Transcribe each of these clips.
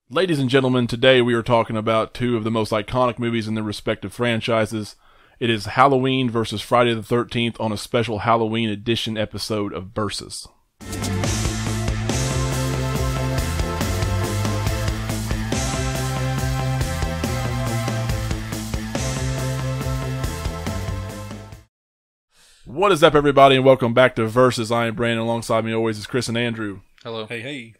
Ladies and gentlemen, today we are talking about two of the most iconic movies in their respective franchises. It is Halloween versus Friday the 13th on a special Halloween edition episode of Versus. What is up, everybody, and welcome back to Versus. I am Brandon. Alongside me always is Chris and Andrew. Hello. Hey.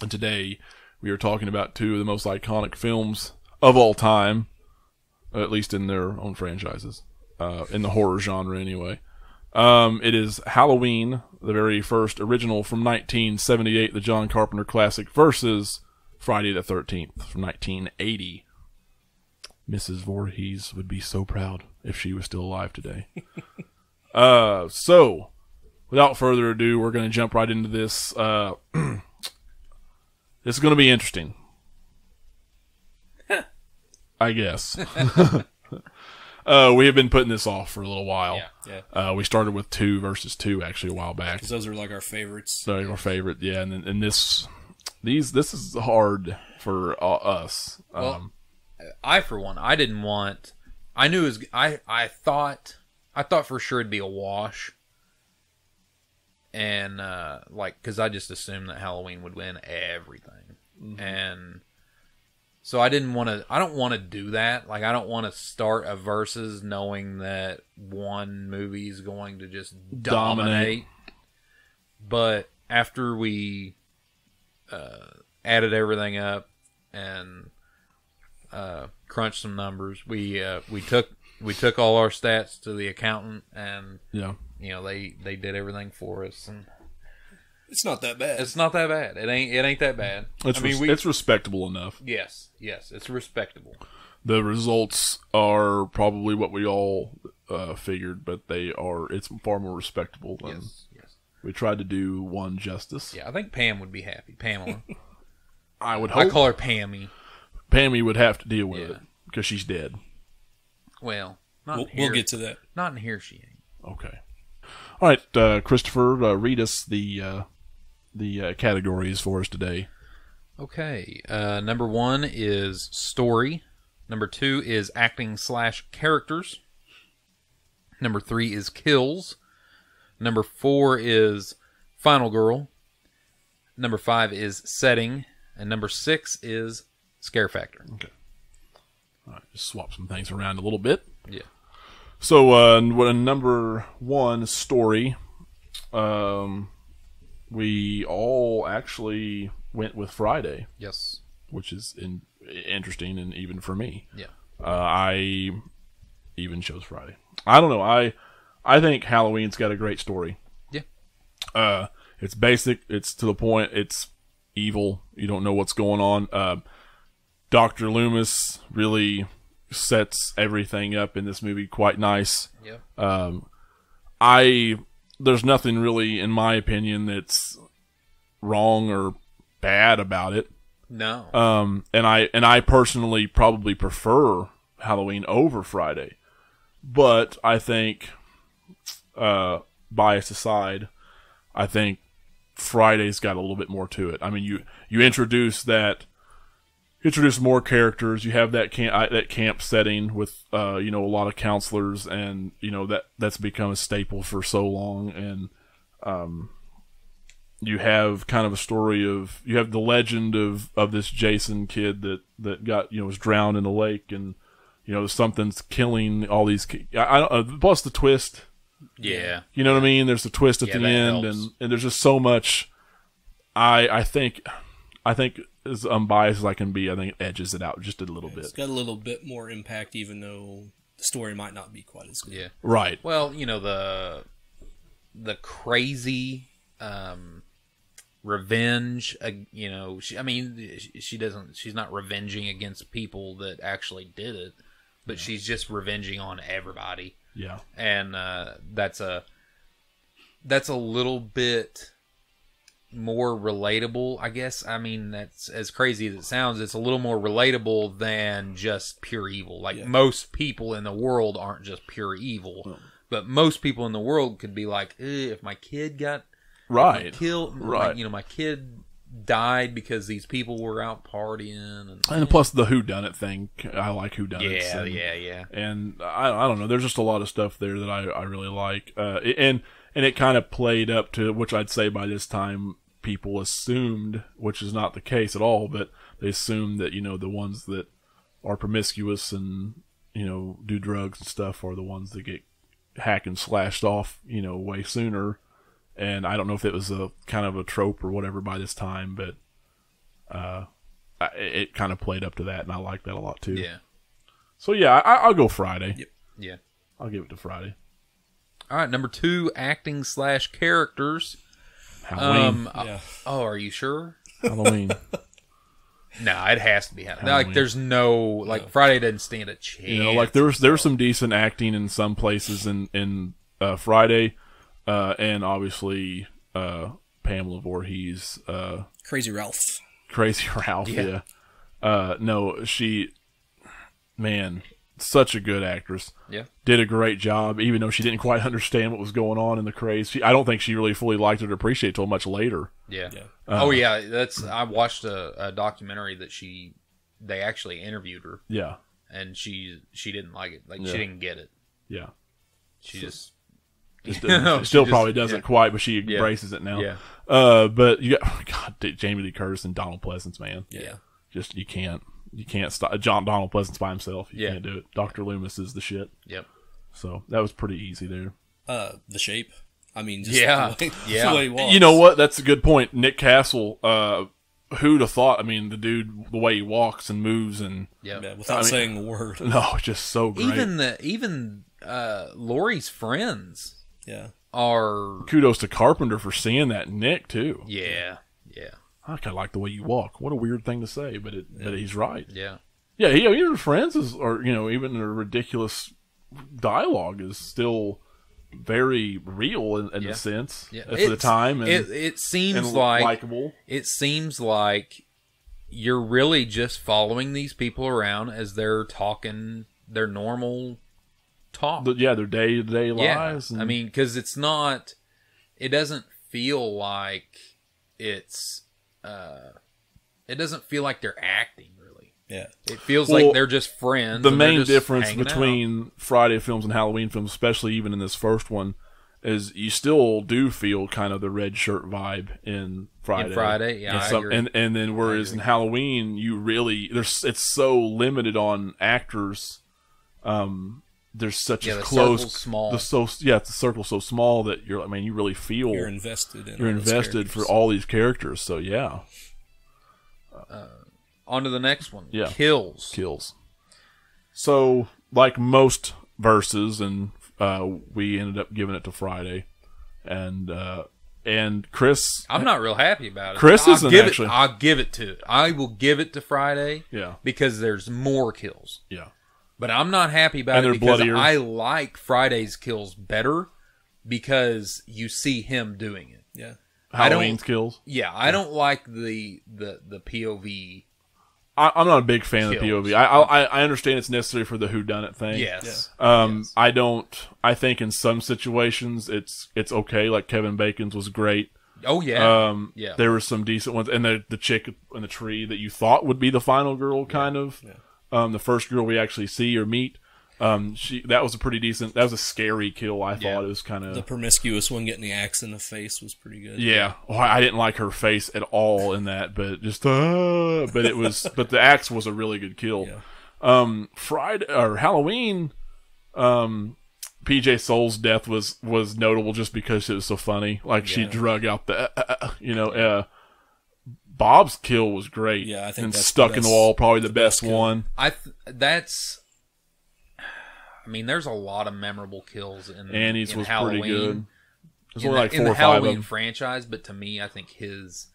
And today we are talking about two of the most iconic films of all time, at least in their own franchises, in the horror genre anyway. It is Halloween, the very first original from 1978, the John Carpenter classic, versus Friday the 13th from 1980. Mrs. Voorhees would be so proud if she was still alive today. So, without further ado, we're going to jump right into this. This is going to be interesting. I guess. We have been putting this off for a little while. Yeah. We started with 2 versus 2 actually a while back. Because those are like our favorites. So our favorite, yeah. And this is hard for us. Well, I for one, I didn't want. I knew it was. I thought for sure it'd be a wash. And, because I just assumed that Halloween would win everything. Mm-hmm. And so I don't want to do that. Like, I don't want to start a versus knowing that one movie is going to just dominate. But after we added everything up and crunched some numbers, we took all our stats to the accountant, and they did everything for us, and it's not that bad. It's not that bad. It ain't that bad. It's respectable enough. Yes, it's respectable. The results are probably what we all figured, but it's far more respectable than yes. We tried to do one justice. Yeah, I think Pam would be happy. Pamela. I would hope. I call her Pammy. Pammy would have to deal with it because she's dead. Well, we'll get to that. Not in here, she ain't. Okay. All right, Christopher, read us the categories for us today. Okay. Number 1 is story. Number 2 is acting/characters. Number 3 is kills. Number 4 is final girl. Number 5 is setting. And number 6 is scare factor. Okay. All right, just swap some things around a little bit. Yeah. So, number 1, story. We all actually went with Friday. Yes. Which is interesting, and even for me. Yeah. I even chose Friday. I don't know. I think Halloween's got a great story. Yeah. It's basic. It's to the point. It's evil. You don't know what's going on. Dr. Loomis really sets everything up in this movie quite nice. Yeah. There's nothing really, in my opinion, that's wrong or bad about it. No. And I personally probably prefer Halloween over Friday. But I think, bias aside, I think Friday's got a little bit more to it. I mean, you introduce more characters. You have that camp setting with a lot of counselors, and that's become a staple for so long. And you have kind of a story of the legend of this Jason kid that got was drowned in the lake, and something's killing all these. Plus the twist. Yeah. You know what I mean? There's a twist at the end, and there's just so much. I think as unbiased as I can be, I think it edges it out just a little bit. It's got a little bit more impact, even though the story might not be quite as good. Yeah. Right. Well, the crazy revenge. She's not revenging against people that actually did it, but she's just revenging on everybody. Yeah. And that's a little bit more relatable, I guess. I mean, that's as crazy as it sounds. It's a little more relatable than just pure evil. Most people in the world aren't just pure evil, but most people in the world could be like, if my kid got killed, my kid died because these people were out partying. And plus the whodunit thing. I like whodunits. Yeah. And I don't know. There's just a lot of stuff there that I really like. And it kind of played up to, which I'd say by this time people assumed, which is not the case at all, but they assumed that, the ones that are promiscuous and, do drugs and stuff are the ones that get hacked and slashed off, way sooner. And I don't know if it was a kind of a trope or whatever by this time, but it kind of played up to that, and I like that a lot too. Yeah. So yeah, I'll go Friday. Yep. Yeah. I'll give it to Friday. All right, number 2, acting / characters. Halloween. Yeah. Oh, are you sure? Halloween. No, it has to be Halloween. Like, there's no Friday doesn't stand a chance. Like there's some decent acting in some places in Friday, and obviously Pamela Voorhees, Crazy Ralph. Crazy Ralph. Yeah. No, man, such a good actress. Yeah. Did a great job, even though she didn't quite understand what was going on in the craze. I don't think she really fully liked it or appreciated it until much later. Yeah. Yeah. I watched a documentary that they actually interviewed her, Yeah. and she didn't like it. Like, she didn't get it. Yeah. She just She still probably doesn't quite, but she embraces it now. Yeah. But you got Jamie Lee Curtis and Donald Pleasance, man. Yeah. Just you can't stop Donald Pleasance by himself. You Yeah. can't do it. Dr. Loomis is the shit. Yep. So that was pretty easy there. The Shape. I mean, just Yeah. the way, Yeah. the way he walks. You know what? That's a good point. Nick Castle. Who'd have thought? I mean, the dude, the way he walks and moves, and Yep. Yeah, without saying a word. no, just so great. Even Lori's friends Yeah. are Kudos to Carpenter for seeing that. Nick too. yeah. I kind of like the way you walk. What a weird thing to say, but he's right. Yeah. Yeah, even friends or even the ridiculous dialogue is still very real in a sense for the time. And It seems and like likable. It seems like you're really just following these people around as they're talking their normal talk. Their day-to-day lives. I mean, because it doesn't feel like it doesn't feel like they're acting, really. Yeah. It feels like they're just friends. The and they're main just difference hanging between Friday films and Halloween films, especially even in this first one, is you still do feel kind of the red shirt vibe in Friday. Yeah, I agree. And then whereas in Halloween, you really it's so limited on actors. There's such a close, circle's small. the circle's so small that you really feel You're invested in you're all those invested for characters. all these characters. So yeah, On to the next one. Yeah. Kills. So like most verses, and we ended up giving it to Friday, and Chris. I'm not real happy about it. Chris isn't actually. I'll give it to. I will give it to Friday. Yeah. Because there's more kills. Yeah. But I'm not happy about And it they're because bloodier. I like Friday's kills better because you see him doing it. Yeah. Halloween's kills. Yeah, I don't like the POV. I'm not a big fan of the Kills. POV. I understand it's necessary for the whodunit thing. Yes. Yes. I think in some situations it's okay. Like Kevin Bacon's was great. Oh yeah. Yeah. There were some decent ones, and the chick in the tree that you thought would be the final girl, kind of. Yeah. The first girl we actually see or meet. That was a pretty decent. That was a scary kill. I thought it was kind The of. promiscuous one getting the axe in the face was pretty good. Yeah, I didn't like her face at all in that, but just but it was. But the axe was a really good kill. Yeah. Friday or Halloween, PJ Soul's death was notable just because it was so funny. Like she drug out the Bob's kill was great. Yeah, I think and that's stuck the in the best- wall, probably the best kill. one. There's a lot of memorable kills in Annie's in was Halloween. pretty good. There's In only like in 4 the or 5 of Halloween them. franchise, but to me, I think his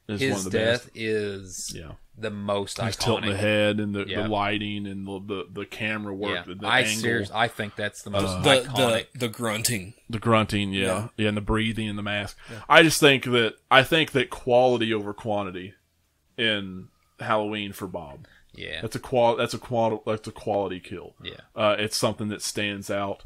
It's one of the death best. is Yeah. the most He's tilting the iconic. head and the Yeah. lighting and the camera work, Yeah, the I angle, I think that's the most The iconic. the grunting. the grunting, yeah, and the breathing and the mask. I just think that quality over quantity in Halloween for Bob. Yeah, That's a quality kill. yeah, It's something that stands out.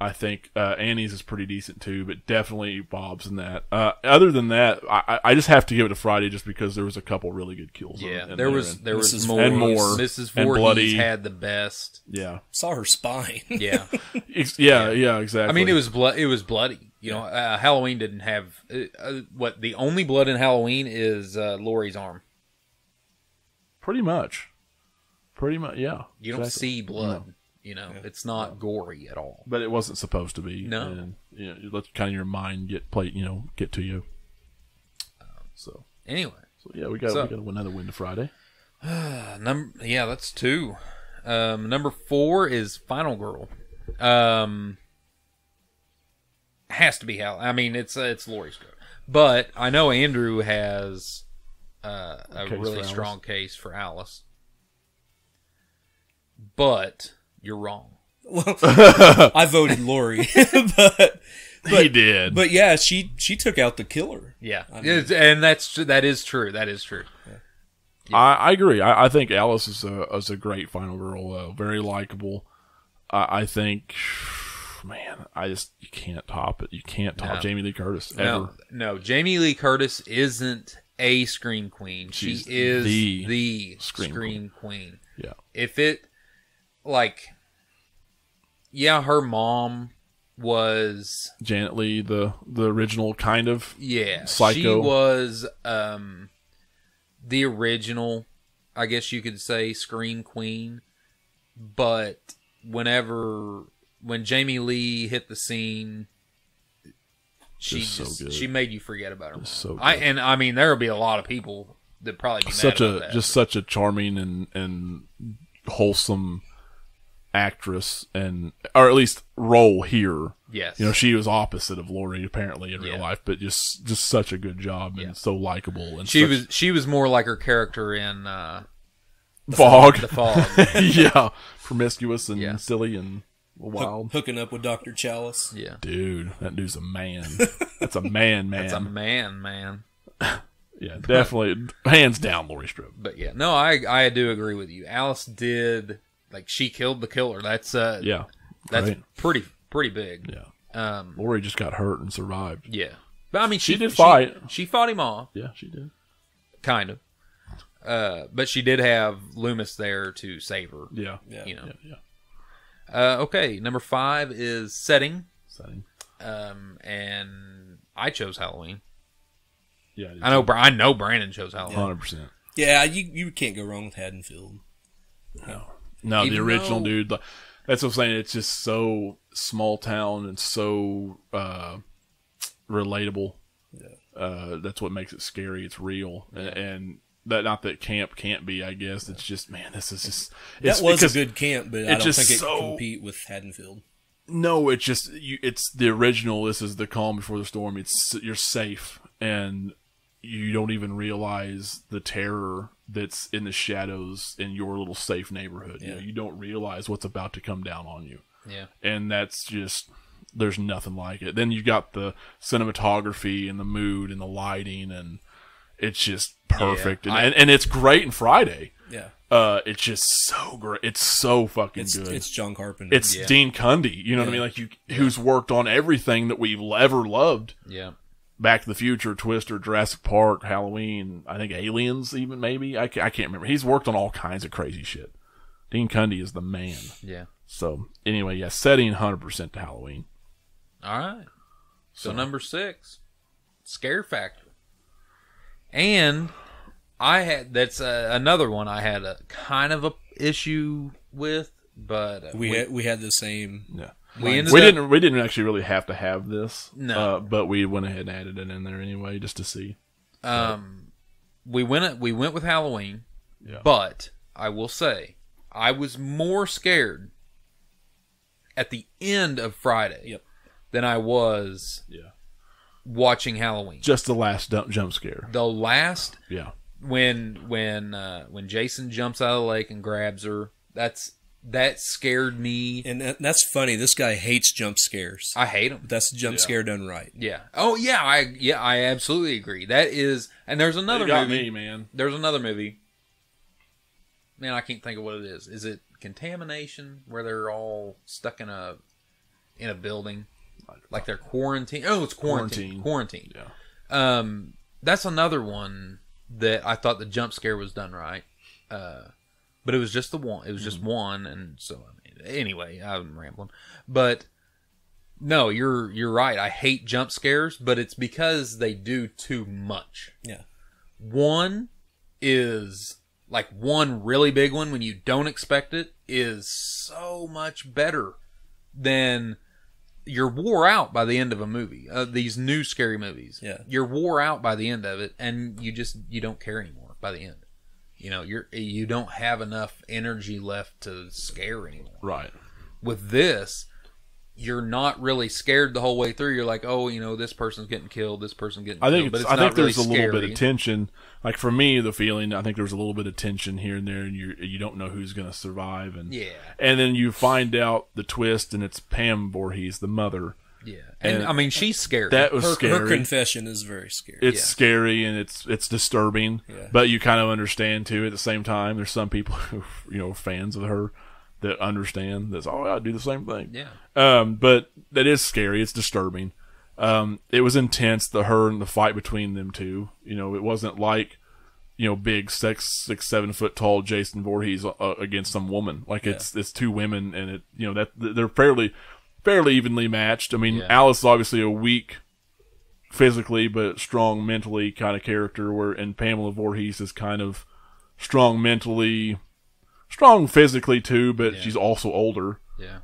I think Annie's is pretty decent too, but definitely Bob's in that. Other than that, I just have to give it to Friday just because there was a couple really good kills. Yeah, there was Mrs. more. And more. Mrs. And Voorhees bloody. had the best. Yeah, Saw her spine. Yeah, yeah, exactly. I mean, it was bloody. You know, Halloween didn't have what the only blood in Halloween is Laurie's arm. pretty much, yeah. You don't exactly. see blood. No. You know, it's not gory at all. But it wasn't supposed to be. No. And, you know, you let kind of your mind get to you. So Anyway, yeah, we got another win to Friday. that's 2. Number 4 is Final Girl. Has to be Hal. I mean, it's Laurie's Girl, but I know Andrew has a really strong case for Alice. But you're wrong. Well, I voted Lori, but He did. But yeah, she took out the killer. Yeah, I mean, and that is true. That is true. Yeah. I agree. I think Alice is a great Final Girl. Very likable. I think, man, you can't top it. You can't top Jamie Lee Curtis ever. No, Jamie Lee Curtis isn't a Scream Queen. She is the Scream Queen. Yeah. If it, her mom was Janet Leigh, the original kind of psycho. She was the original, I guess you could say, Scream Queen. But when Jamie Lee hit the scene, she made you forget about her. So I mean, there will be a lot of people that probably be mad about that. Just such a charming and wholesome actress, or at least role here. Yes, you know, she was opposite of Laurie apparently in real life, but just such a good job and so likable. And she was more like her character in Fog. The Fog. Yeah, promiscuous and silly and wild, hooking up with Dr. Chalice. Yeah, dude, that dude's a man. That's a man. That's a man. Yeah, definitely, hands down, Laurie Strode. But yeah, no, I do agree with you. Alice did, she killed the killer. That's pretty big. Yeah. Laurie just got hurt and survived. Yeah, but I mean, she did fight. She fought him off. Yeah, she did. Kind of. But she did have Loomis there to save her. Yeah. You know. Yeah. Okay, number 5 is Setting. And I chose Halloween. Yeah, I know Brandon chose Halloween. 100%. Yeah, you can't go wrong with Haddonfield. No, the original dude. That's what I'm saying. It's just so small town and so relatable. Yeah. That's what makes it scary. It's real, and that not that camp can't be. I guess it's just, man, this is just. That was a good camp, but I don't think it can compete with Haddonfield. No, it's just it's the original. This is the calm before the storm. You're safe, and you don't even realize the terror that's in the shadows in your little safe neighborhood. Yeah. You don't realize what's about to come down on you. Yeah. And that's just, there's nothing like it. Then you got the cinematography and the mood and the lighting, and it's just perfect. Yeah. And it's great in Friday. Yeah. It's just so great. It's so fucking good. It's John Carpenter. It's Dean Cundy. You know what I mean? Who's worked on everything that we've ever loved. Yeah. Back to the Future, Twister, Jurassic Park, Halloween, I think Aliens even, maybe. I can't remember. He's worked on all kinds of crazy shit. Dean Cundy is the man. Yeah. So, anyway, Setting 100% to Halloween. All right. So number 6, Scare Factor. And that's another one I had a kind of a issue with, but we had the same. Yeah. We didn't actually really have to have this. No. But we went ahead and added it in there anyway, just to see. We went with Halloween. Yeah. But I will say, I was more scared at the end of Friday than I was watching Halloween. Just the last jump scare. The last, when Jason jumps out of the lake and grabs her, that scared me. And that's funny. This guy hates jump scares. I hate them. But that's a jump scare done right. Yeah. Oh yeah. I absolutely agree. That is, and there's another movie. Man. There's another movie. Man, I can't think of what it is. Is it Contamination, where they're all stuck in a in a building, like they're quarantined. Oh, it's quarantine. Yeah. That's another one that I thought the jump scare was done right. But it was just the one. It was just one, and so anyway, I'm rambling. But no, you're right. I hate jump scares, but it's because they do too much. Yeah. One is like one really big one when you don't expect it is so much better than you're wore out by the end of a movie. These new scary movies. Yeah. You're wore out by the end of it, and you don't care anymore by the end. You know, you don't have enough energy left to scare anymore. Right. With this, you're not really scared the whole way through. You're like, oh, you know, this person's getting killed, this person's getting killed. But I think there's really a little bit scary. of tension. Like for me, the feeling, I think there's a little bit of tension here and there, and you don't know who's going to survive. And and then you find out the twist, and it's Pam Voorhees, the mother. Yeah, and I mean, she's scary. That was scary. Her confession is very scary. It's scary and it's disturbing, but you kind of understand too. At the same time, there's some people who fans of her that understand that's I do the same thing. Yeah. But that is scary. It's disturbing. It was intense. Her and the fight between them two. It wasn't like big 6, 7 foot tall Jason Voorhees against some woman. Like it's two women, and that they're fairly evenly matched. I mean, Alice is obviously a weak physically but strong mentally kind of character, and Pamela Voorhees is kind of strong mentally, strong physically too, but she's also older. Yeah.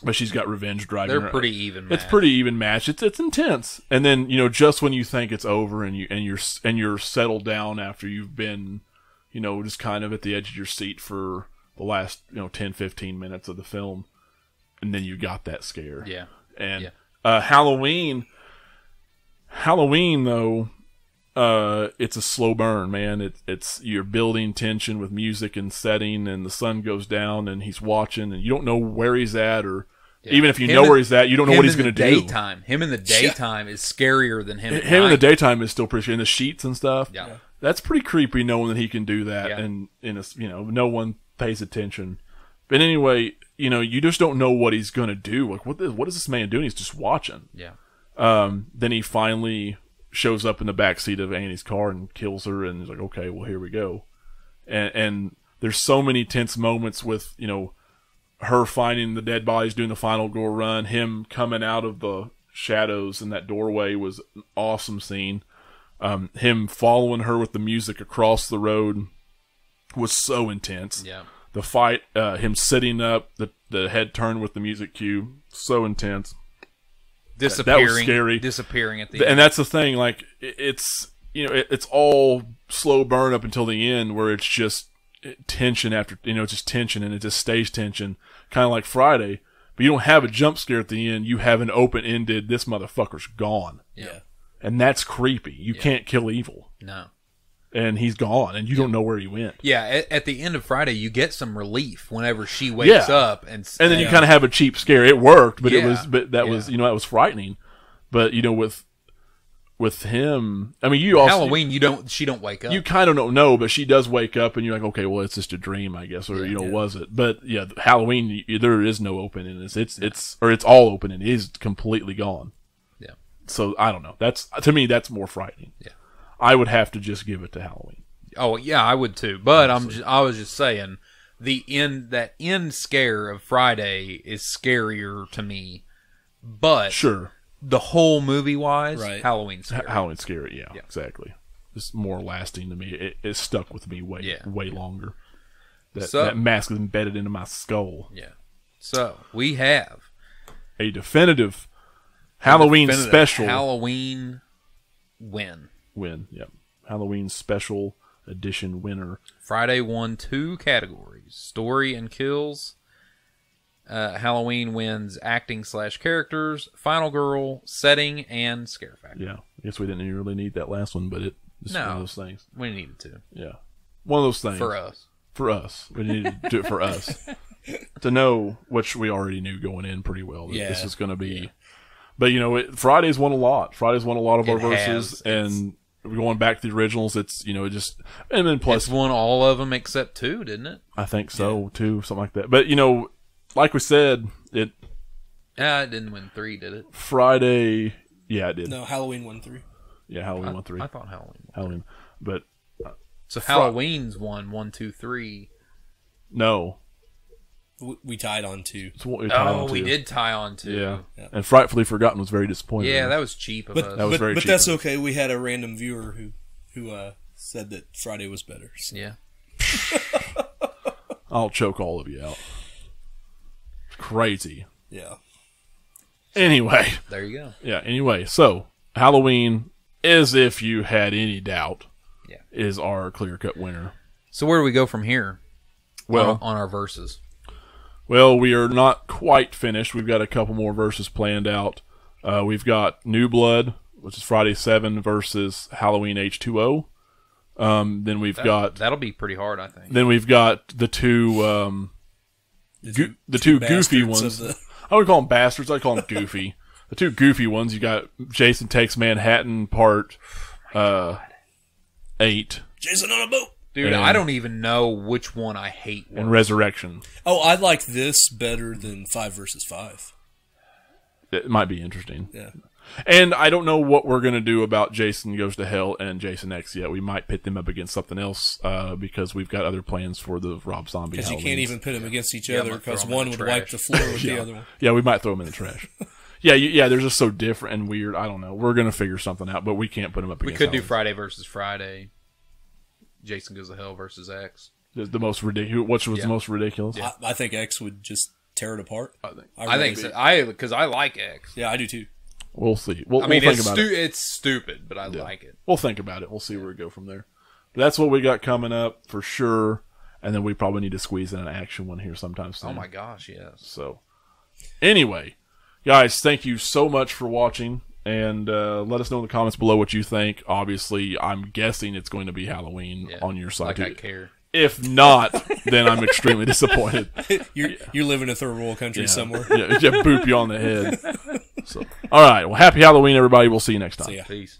But she's got revenge driving her. They're pretty even match. It's pretty even match. It's intense. And then, just when you think it's over and you're settled down after you've been, just kind of at the edge of your seat for the last, 10, 15 minutes of the film, and then you got that scare. Yeah. And Halloween though, it's a slow burn, man. It's you're building tension with music and setting, and the sun goes down, and he's watching, and you don't know where he's at, or even if you know where he's at, you don't know what he's going to do. Him in the daytime is scarier than him. Him in the daytime is still pretty scary. In the sheets and stuff, yeah, that's pretty creepy, knowing that he can do that, and no one pays attention. But anyway, you just don't know what he's going to do. Like, what is this man doing? He's just watching. Yeah. Then he finally shows up in the back seat of Annie's car and kills her, and he's like, okay, well, here we go. And there's so many tense moments with, her finding the dead bodies, doing the final gore run, him coming out of the shadows in that doorway was an awesome scene. Him following her with the music across the road was so intense. Yeah. The fight, him sitting up, the head turned with the music cue, so intense. Disappearing, that was scary. Disappearing at the end. And that's the thing, like, it's all slow burn up until the end, where it's just tension after, just tension, and it just stays tension, kind of like Friday. But you don't have a jump scare at the end. You have an open-ended, this motherfucker's gone. Yeah. And that's creepy. You can't kill evil. No. And he's gone, and you don't know where he went. Yeah, at the end of Friday, you get some relief whenever she wakes up, and then you kind of have a cheap scare. It worked, but that was frightening. But with him, I mean, Halloween, she don't wake up. You kind of don't know, but she does wake up, and you're like, okay, well, it's just a dream, I guess, or was it? But yeah, Halloween, there is no opening. It's all open, and it is completely gone. Yeah. So I don't know. To me, that's more frightening. Yeah. I would have to just give it to Halloween. Oh yeah, I would too. But I was just saying, that end scare of Friday is scarier to me. But sure, the whole movie wise, right. Halloween's scary. Halloween's scary. Yeah, exactly. It's more lasting to me. It stuck with me way longer. That mask is embedded into my skull. Yeah. So we have a definitive Halloween special. Halloween win. Yep. Halloween special edition winner. Friday won 2 categories: story and kills. Halloween wins acting/characters, final girl, setting, and scare factor. Yeah, I guess we didn't really need that last one, but it's one of those things. We needed to. Yeah, one of those things For us, we needed to do it for us to know, which we already knew going in pretty well. That this is going to be, but Friday's won a lot. Friday's won a lot of our verses, and going back to the originals, it's and then plus it's won all of them except 2, didn't it? I think so too, something like that. But like we said, It didn't win 3, did it? Friday, yeah, it did. No, Halloween won 3. Yeah, Halloween won 3. I thought Halloween won. Halloween, but So Halloween's won 1, 2, 3. no. We tied on 2. It's what we tied on we to. did tie on 2. Yeah. And Frightfully Forgotten was very disappointing. Yeah, that was cheap of But us. That was very but cheap that's of us. okay. We had a random viewer who said that Friday was better. So. Yeah. I'll choke all of you out. It's crazy. Yeah. Anyway. There you go. Yeah, anyway. So, Halloween, as if you had any doubt, is our clear-cut winner. So where do we go from here? Well, on our verses. Well, we are not quite finished. We've got a couple more verses planned out. We've got New Blood, which is Friday 7 versus Halloween H2O. Then we've got that'll be pretty hard, I think. Then we've got the two the two goofy ones. I would call them bastards. I call them goofy. The two goofy ones. You got Jason Takes Manhattan Part 8. Jason on a boat. Dude, I don't even know which one I hate worse. And Resurrection. Oh, I like this better than 5 versus 5. It might be interesting. Yeah. And I don't know what we're going to do about Jason Goes to Hell and Jason X yet. We might pit them up against something else because we've got other plans for the Rob Zombie. Because you can't even pit them against each Yeah, other I'm gonna because throw 'em in one the would trash. wipe the floor with the other one. Yeah, we might throw them in the trash. Yeah, they're just so different and weird. I don't know. We're going to figure something out, but we can't put them up We against could do Halloween. Friday versus Friday. Jason Goes to Hell versus X. The most ridiculous. Which was the most ridiculous? Yeah. I think X would just tear it apart. I think so. Because I like X. Yeah, I do too. We'll see. We'll I mean, think about it. it's stupid, but I like it. We'll think about it. We'll see where we go from there. But that's what we got coming up for sure. And then we probably need to squeeze in an action one here sometime soon. Oh my gosh, yes. So, anyway, guys, thank you so much for watching. And let us know in the comments below what you think. Obviously, I'm guessing it's going to be Halloween on your side. Like I care. If not, then I'm extremely disappointed. You live in a third world country somewhere. Yeah, boop you on the head. So, all right. Well, happy Halloween, everybody. We'll see you next time. See ya. Peace.